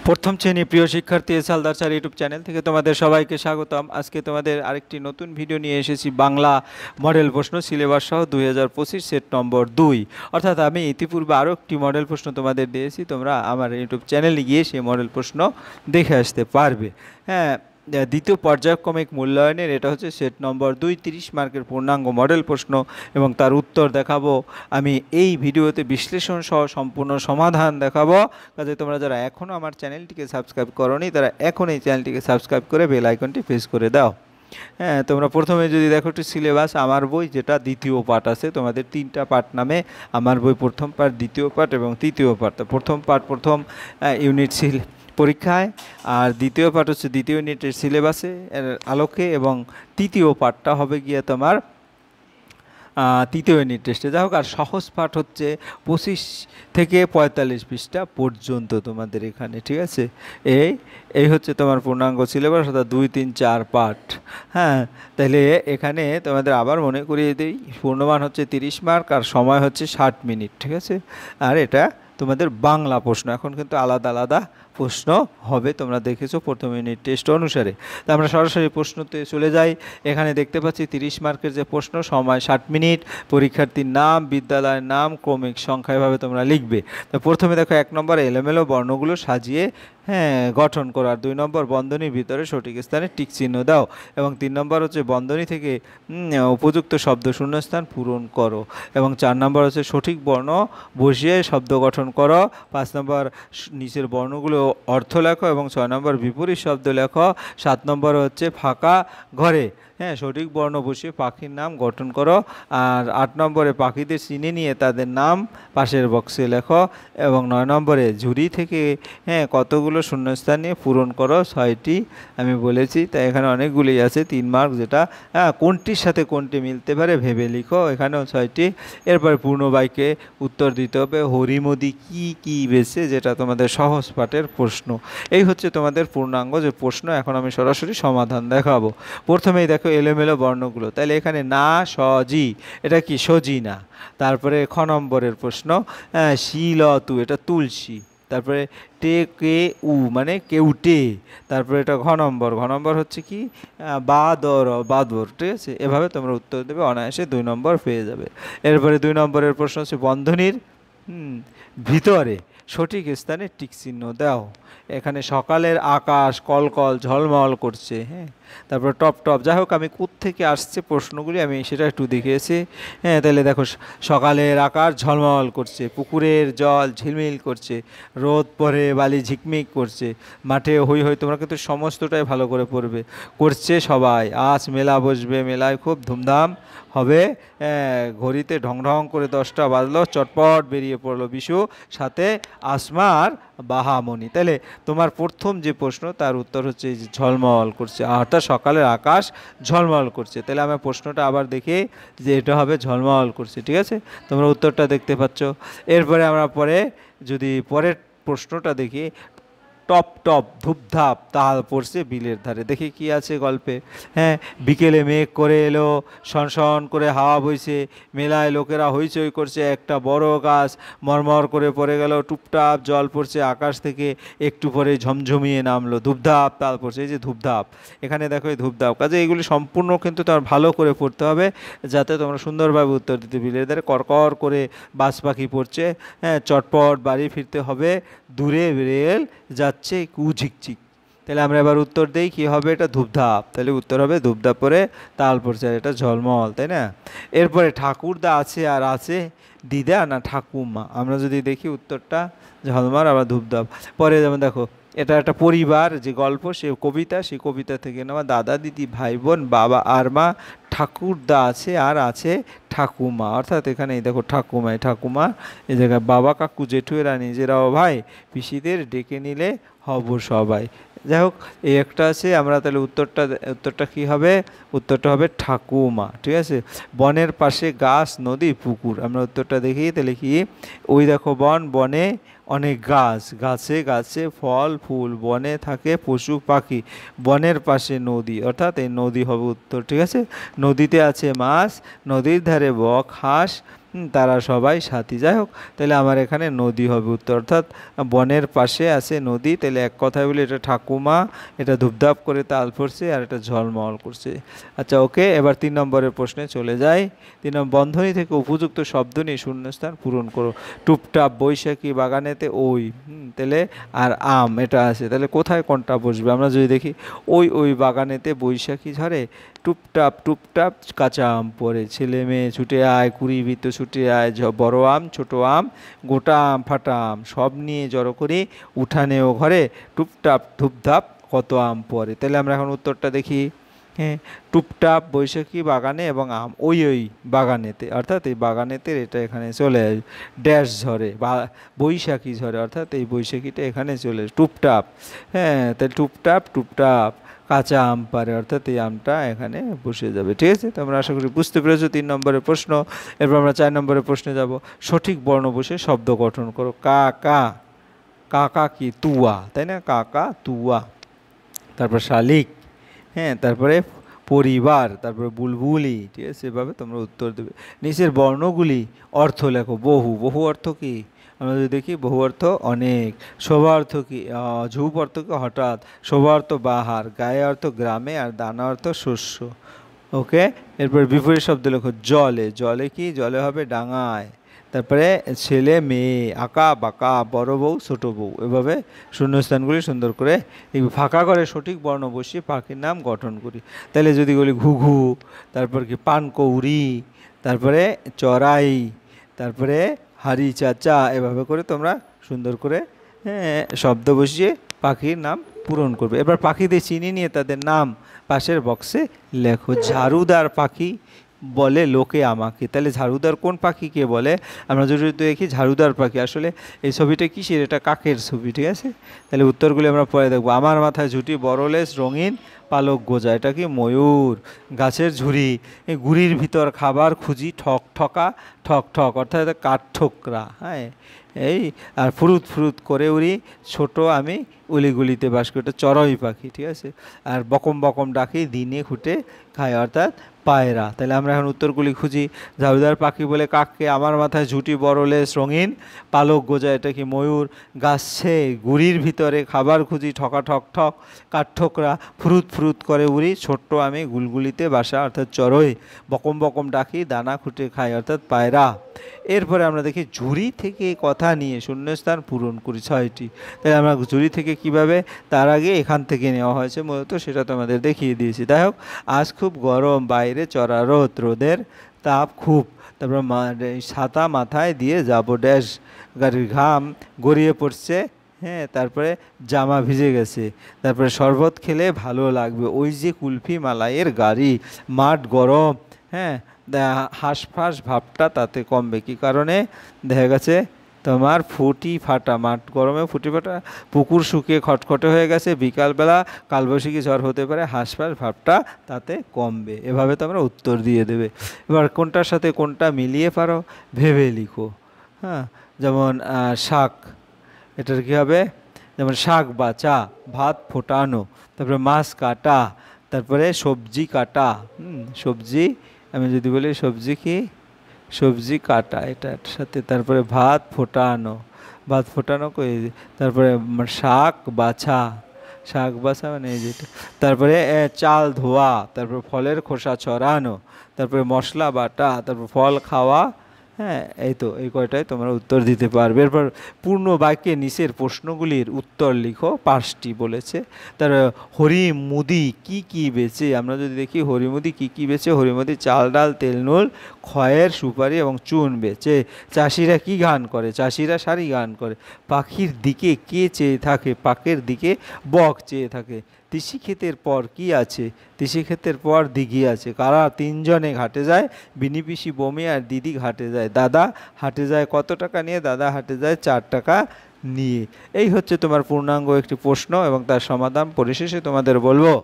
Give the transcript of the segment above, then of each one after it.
প্রথম শ্রেণী প্রিয় শিক্ষার্থী হালদার স্যার ইউটিউব চ্যানেল থেকে তোমাদের সবাইকে স্বাগতম। আজকে তোমাদের আরেকটি নতুন ভিডিও নিয়ে এসেছি বাংলা মডেল প্রশ্ন সিলেবাস সহ 2025 সেট নম্বর 2। অর্থাৎ আমি ইতিপূর্বে আরও একটি মডেল প্রশ্ন তোমাদের দিয়েছি, তোমরা আমার ইউটিউব চ্যানেলে গিয়ে সেই মডেল প্রশ্ন দেখে আসতে পারবে। হ্যাঁ, দ্বিতীয় পর্যায়ক্রমিক মূল্যায়নের এটা হচ্ছে সেট নম্বর 2, 30 মার্কের পূর্ণাঙ্গ মডেল প্রশ্ন এবং তার উত্তর দেখাবো আমি এই ভিডিওতে, বিশ্লেষণ সহ সম্পূর্ণ সমাধান দেখাবো। কাজে তোমরা যারা এখনও আমার চ্যানেলটিকে সাবস্ক্রাইব করোনি তারা এখন এই চ্যানেলটিকে সাবস্ক্রাইব করে বেল আইকনটি প্রেস করে দাও। হ্যাঁ, তোমরা প্রথমে যদি দেখো একটু সিলেবাস, আমার বই যেটা দ্বিতীয় পার্ট আছে, তোমাদের 3টা পার্ট নামে আমার বই, প্রথম পার্ট, দ্বিতীয় পার্ট এবং তৃতীয় পার্ট। তো প্রথম পার্ট প্রথম ইউনিট পরীক্ষায়, আর দ্বিতীয় পার্ট হচ্ছে দ্বিতীয় ইউনিটের সিলেবাসে এর আলোকে, এবং তৃতীয় পার্টটা হবে গিয়ে তোমার তৃতীয় ইউনিট টেস্টে। যাই হোক, আর সহজ পাঠ হচ্ছে 25 থেকে 45 পৃষ্ঠা পর্যন্ত তোমাদের এখানে, ঠিক আছে। এই হচ্ছে তোমার পূর্ণাঙ্গ সিলেবাস, অর্থাৎ 2, 3, 4 পার্ট। হ্যাঁ, তাহলে এখানে তোমাদের আবার মনে করিয়ে দিই, পূর্ণমান হচ্ছে 30 মার্ক আর সময় হচ্ছে 60 মিনিট, ঠিক আছে। আর এটা তোমাদের বাংলা প্রশ্ন, এখন কিন্তু আলাদা আলাদা প্রশ্ন হবে, তোমরা দেখেছো প্রথম ইউনিট টেস্ট অনুসারে। তো আমরা সরাসরি প্রশ্নতে চলে যাই। এখানে দেখতে পাচ্ছি 30 মার্কের যে প্রশ্ন, সময় 60 মিনিট, পরীক্ষার্থীর নাম, বিদ্যালয়ের নাম, ক্রমিক সংখ্যা, এভাবে তোমরা লিখবে। তো প্রথমে দেখো 1 নম্বর এলোমেলো বর্ণগুলো সাজিয়ে গঠন করো, আর 2 নম্বর বন্ধনীর ভিতরে সঠিক স্থানে টিক চিহ্ন দাও, এবং 3 নম্বর হচ্ছে বন্ধনী থেকে উপযুক্ত শব্দ শূন্যস্থান পূরণ করো, এবং 4 নম্বর হচ্ছে সঠিক বর্ণ বসিয়ে শব্দ গঠন করো। 5 নম্বর নিচের বর্ণগুলো অর্থ লেখো, এবং 6 নম্বর বিপরীত শব্দ লেখো। 7 নম্বর হচ্ছে ফাঁকা ঘরে সঠিক বর্ণ বসিয়ে পাখির নাম গঠন করো, আর 8 নম্বরে পাখিদের চিনে নিয়ে তাদের নাম পাশের বক্সে লেখো, এবং 9 নম্বরে ঝুড়ি থেকে কতগুলো শূন্যস্থান নিয়ে পূরণ করো, 6টি আমি বলেছি। তাই এখানে অনেকগুলোই আছে, 3 মার্ক, যেটা কোনটির সাথে কোনটি মিলতে পারে ভেবে লিখো, এখানেও 6টি। এরপরে পূর্ণ বাক্যে উত্তর দিতে হবে হরিমোদি কি কি বেছে, যেটা তোমাদের সহজ পাঠের প্রশ্ন। এই হচ্ছে তোমাদের পূর্ণাঙ্গ যে প্রশ্ন। এখন আমি সরাসরি সমাধান দেখাবো। প্রথমেই দেখো এলোমেলো বর্ণগুলো, তাহলে এখানে না সজি, এটা কি সজি না। তারপরে খ নম্বরের প্রশ্ন, শিলতু, এটা তুলসী। তারপরে টে কে উ মানে কেউটে। তারপরে এটা ঘ নম্বর হচ্ছে কি বাদর, বাদর, ঠিক আছে। এভাবে তোমরা উত্তর দেবে, অনায়াসে 2 নম্বর পেয়ে যাবে। এরপরে 2 নম্বরের প্রশ্ন হচ্ছে বন্ধনীর ভিতরে সঠিক স্থানে টিক চিহ্ন দাও। এখানে সকালের আকাশ কলকল ঝলমল করছে, তারপর টপ টপ। যাই হোক, আমি কোত্থেকে আসছে প্রশ্নগুলি আমি সেটা একটু দেখিয়েছি। তাহলে দেখো, সকালের আকাশ ঝলমল করছে, পুকুরের জল ঝিলমিল করছে, রোদ পরে বালি ঝিকমিক করছে, মাঠে হই হই, তোমরা কিন্তু সমস্তটাই ভালো করে পড়বে, করছে সবাই, আজ মেলা বসবে, মেলায় খুব ধুমধাম হবে, ঘড়িতে ঢং ঢং করে 10টা বাজলো, চটপট বেরিয়ে পড়লো বিশু, সাথে আসমার বাহামণি। তাহলে তোমার প্রথম যে প্রশ্ন তার উত্তর হচ্ছে এই যে ঝলমল করছে, অর্থাৎ সকালের আকাশ ঝলমল করছে। তাহলে আমি প্রশ্নটা আবার দেখি যে এটা হবে ঝলমল করছে, ঠিক আছে। তোমরা উত্তরটা দেখতে পাচ্ছ। এরপরে আমরা যদি পরের প্রশ্নটা দেখি, টপ টপ ধূপধাপ তাল পড়ছে বিলের ধারে, দেখি কি আছে গল্পে। বিকেলে মেঘ করে এলো, সনসন করে হাওয়া বইছে, মেলায় লোকেরা হইচই করছে, একটা বড় গাছ মরমর করে পড়ে গেল, টুপটাপ জল পড়ছে আকাশ থেকে, একটু পরে ঝমঝমিয়ে নামলো, ধূপধাপ তাল পড়ছে। এই যে ধূপধাপ, এখানে দেখো এই ধূপধাপ। কাজে এগুলি সম্পূর্ণ কিন্তু তোমার ভালো করে পড়তে হবে, যাতে তোমরা সুন্দরভাবে উত্তর দিতে। বিলের ধারে করকর করে বাজ পাখি পড়ছে, চটপট বাড়ি ফিরতে হবে, দূরে রেল যাচ্ছে কুঝিকচিক। তাহলে আমরা এবার উত্তর দেই কি হবে, এটা ধূপধাপ। তাহলে উত্তর হবে ধূপধাপ পরে তাল পড়ছে, আর এটা ঝলমল, তাই না। এরপরে ঠাকুরদা আছে আর আছে দিদা না ঠাকুমা, আমরা যদি দেখি উত্তরটা ঝলমল আবার ধূপধাপ। পরে যেমন দেখো, এটা একটা পরিবার যে গল্প, সে কবিতা, সেই কবিতা থেকে নেওয়া, দাদা দিদি ভাই বোন বাবা আর মা, ঠাকুরদা আছে আর আছে ঠাকুমা, অর্থাৎ এখানে দেখো ঠাকুমা, এই জায়গায় বাবা কাকু জেঠু এরা নিজেরাও ভাই, পিসিদের ডেকে নিলে হব সবাই। যাই হোক, এই একটা আছে। আমরা তাহলে উত্তরটা কি হবে, উত্তরটা হবে ঠাকুমা, ঠিক আছে। বনের পাশে গাছ নদী পুকুর, আমরা উত্তরটা দেখি। তাহলে কি, ওই দেখো বনে অনেক গাছ, গাছে গাছে ফল ফুল, বনে থাকে পশু পাখি, বনের পাশে নদী, অর্থাৎ এই নদী হবে উত্তর, ঠিক আছে। নদীতে আছে মাছ, নদীর ধারে বক হাঁস, তারা সবাই সাথী। যাই হোক, তাহলে আমার এখানে নদী হবে উত্তর, অর্থাৎ বনের পাশে আছে নদী। তাহলে এক কথায় বলি এটা ঠাকুমা, এটা ধুপধাপ করে তাল পড়ছে আর এটা ঝলমল করছে। আচ্ছা ওকে, এবার 3 নম্বরের প্রশ্নে চলে যাই। 3 নম্বর, বন্ধনী থেকে উপযুক্ত শব্দ নিয়ে শূন্যস্থান পূরণ করো। টুপটাপ, বৈশাখী, বাগানেতে, ওই। তাহলে আর আম এটা আছে, তাহলে কোথায় কোনটা বসবে? আমরা যদি দেখি, ওই বাগানেতে বৈশাখী ঝরে, টুপটাপ টুপটাপ কাঁচা আম পড়ে, ছেলে মেয়ে ছুটে আয়, কুড়ি বৃত্ত ছুটে আয়, বড় আম ছোট আম, গোটা আম ফাটা আম, সব নিয়ে জড়ো করে উঠানে ও ঘরে, টুপটাপ ধুপধাপ কত আম পড়ে। তাহলে আমরা এখন উত্তরটা দেখি। হ্যাঁ, টুপটাপ, বৈশাখী, বাগানে এবং আম, ওই বাগানেতে, অর্থাৎ এই বাগানেতে এটা এখানে চলে আসে। ড্যাশ ঝরে বা বৈশাখী ঝরে, অর্থাৎ এই বৈশাখীটা এখানে চলে আসে। টুপটাপ, হ্যাঁ, তাহলে টুপটাপ টুপটাপ কাঁচা আম পারে, অর্থাৎ এই আমটা এখানে বসে যাবে। ঠিক আছে, তো আমরা আশা করি বুঝতে পেরেছো 3 নম্বরের প্রশ্ন। এরপর আমরা 4 নম্বরের প্রশ্নে যাব। সঠিক বর্ণ বসে শব্দ গঠন করো। কাকা, কাকা কি? তুয়া, তাই না? কাকা তুয়া। তারপর শালিক, হ্যাঁ, তারপরে পরিবার, তারপরে বুলবুলি। ঠিক আছে, এভাবে তোমরা উত্তর দেবে। নিচের বর্ণগুলি অর্থ লেখো। বহু, বহু অর্থ কি? আমরা যদি দেখি, বহু অর্থ অনেক। শোভা অর্থ কি? ঝুপ অর্থ কি? হঠাৎ। শোভা অর্থ বাহার, গায়ে অর্থ গ্রামে, আর দানা অর্থ শস্য। ওকে, এরপর বিপরীত শব্দ লেখো। জলে, জলে কি? জলে হবে ডাঙায়। তারপরে ছেলে মেয়ে, আঁকা বাঁকা, বড় বউ ছোট বউ। এভাবে শূন্যস্থানগুলি সুন্দর করে এই ফাঁকা করে সঠিক বর্ণ বসিয়ে পাখির নাম গঠন করি। তাহলে যদি বলি ঘুঘু, তারপর কি পানকৌড়ি, তারপরে চড়াই, তারপরে হারি চাচা, এভাবে করে তোমরা সুন্দর করে শব্দ বসিয়ে পাখির নাম পূরণ করবে। এবার পাখিদের চিনি নিয়ে তাদের নাম পাশের বক্সে লেখো। ঝাড়ুদার পাখি বলে লোকে আমাকে। তাহলে ঝাড়ুদার কোন পাখিকে বলে? আমরা যদি দেখি ঝাড়ুদার পাখি, আসলে এই ছবিটা কিসের? এটা কাকের ছবি। ঠিক আছে, তাহলে উত্তরগুলি আমরা পরে দেখবো। আমার মাথায় ঝুঁটি, বড়লেস, রঙিন পালক গোজা, এটা কি? ময়ূর। গাছের ঝুড়ি, এই গুড়ির ভিতর খাবার খুঁজি, ঠক ঠকা ঠক ঠক, অর্থাৎ কাঠঠোকরা। হ্যাঁ, এই আর ফুরুত ফুরুত করে উড়ি, ছোট আমি উলিগুলিতে বাস করি, এটা চড়ুই পাখি। ঠিক আছে, আর বকম বকম ডাকি, দিনে খুঁটে খায়, অর্থাৎ পায়রা। তাহলে আমরা এখন উত্তরগুলি খুঁজি। ঝাড়ুদার পাখি বলে কাককে, আমার মাথায় ঝুঁটি, বড়লেস, রঙিন পালক গোজা, এটা কি? ময়ূর। গাছে গুড়ির ভিতরে খাবার খুঁজি, ঠকা ঠক ঠক কাঠঠোকরা, ফুরুত ফুরুত করে উড়ি, ছোট্ট আমি গুলগুলিতে বাসা, অর্থাৎ চড়ুই। বকম বকম ডাকি, দানা খুঁটে খাই, অর্থাৎ পায়রা। এরপরে আমরা দেখি ঝুড়ি থেকে কথা নিয়ে শূন্যস্থান পূরণ করি 6টি। তাহলে আমরা ঝুড়ি থেকে কিভাবে, তার আগে এখান থেকে নেওয়া হয়েছে মূলত, সেটা তোমাদের দেখিয়ে দিয়েছি। যাই হোক, আজ খুব গরম, বাইরে চড়া রোদ, রোদের তাপ খুব। তারপর ছাতা মাথায় দিয়ে যাব, ড্যাশ গাড়ির ঘাম গড়িয়ে পড়ছে, হ্যাঁ, তারপরে জামা ভিজে গেছে, তারপরে শরবত খেলে ভালো লাগবে, ওই যে কুলফি মালাইয়ের গাড়ি, মাঠ গরম, হ্যাঁ, হাঁসফাঁস ভাবটা তাতে কমবে। কী কারণে? দেখা গেছে তোমার ফুটি ফাটা, মাঠ গরমে ফুটি ফাটা, পুকুর শুকিয়ে খটখটে হয়ে গেছে, বিকালবেলা কালবৈশাখী ঝড় হতে পারে, হাঁসফাঁস ভাবটা তাতে কমবে। এভাবে তোমরা উত্তর দিয়ে দেবে। এবার কোনটার সাথে কোনটা মিলিয়ে পারো ভেবে লিখো। হ্যাঁ, যেমন শাক, এটার কী হবে? যেমন শাক বাছা, ভাত ফোটানো, তারপরে মাছ কাটা, তারপরে সবজি কাটা। সবজি, আমি যদি বলি সবজি কি? সবজি কাটা, এটার সাথে। তারপরে ভাত ফোটানো, ভাত ফোটানো কই? তারপরে শাক বাছা, শাক বাছা মানে এই যেটা। তারপরে চাল ধোয়া, তারপর ফলের খোসা ছড়ানো, তারপরে মশলা বাটা, তারপর ফল খাওয়া। হ্যাঁ, এই তো, এই কয়টাই তোমরা উত্তর দিতে পারবে। এরপর পূর্ণ বাক্যে নিচের প্রশ্নগুলির উত্তর লিখো। 5টি বলেছে। তার হরিমুদি কি কি বেচে? আমরা যদি দেখি হরিমুদি কি কি বেচে, হরিমুদি চাল ডাল তেল নুল খয়ের সুপারি এবং চুন বেচে। চাষিরা কি গান করে? চাষিরা সারি গান করে। পাখির দিকে কে চেয়ে থাকে? পাখির দিকে বক চেয়ে থাকে। তিসি ক্ষেতের পর কি আছে? তিসি ক্ষেতের পর দিঘি আছে। কারা 3জনে ঘাটে যায়? বিনি পিসি বমি আর দিদি ঘাটে যায়। দাদা হাটে যায় কত টাকা নিয়ে? দাদা হাটে যায় 4 টাকা নিয়ে। এই হচ্ছে তোমার পূর্ণাঙ্গ একটি প্রশ্ন এবং তার সমাধান পরিশেষে তোমাদের বলবো।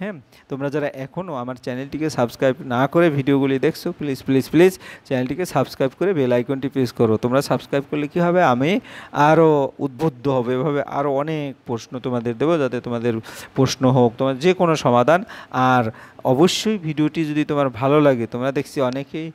হ্যাঁ, তোমরা যারা এখনও আমার চ্যানেলটিকে সাবস্ক্রাইব না করে ভিডিওগুলি দেখছো, প্লিজ প্লিজ প্লিজ চ্যানেলটিকে সাবস্ক্রাইব করে বেল আইকনটি প্রেস করো। তোমরা সাবস্ক্রাইব করলে কী হবে? আমি আরও উদ্বুদ্ধ হবে, এভাবে আরও অনেক প্রশ্ন তোমাদের দেবো, যাতে তোমাদের প্রশ্ন হোক, তোমার যে কোনো সমাধান। আর অবশ্যই ভিডিওটি যদি তোমার ভালো লাগে, তোমরা দেখছি অনেকেই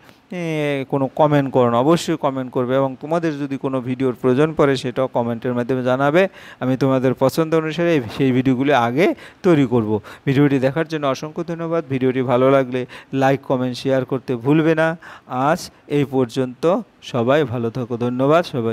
কোনো কমেন্ট করো না, অবশ্যই কমেন্ট করবে এবং তোমাদের যদি কোনো ভিডিওর প্রয়োজন পড়ে সেটাও কমেন্টের মাধ্যমে জানাবে। আমি তোমাদের পছন্দ অনুসারে সেই ভিডিওগুলি আগে তৈরি করব। ভিডিওটি দেখার জন্য অসংখ্য ধন্যবাদ। ভিডিওটি ভালো লাগলে লাইক কমেন্ট শেয়ার করতে ভুলবে না। আজ এই পর্যন্ত, সবাই ভালো থাকো, ধন্যবাদ সবাই।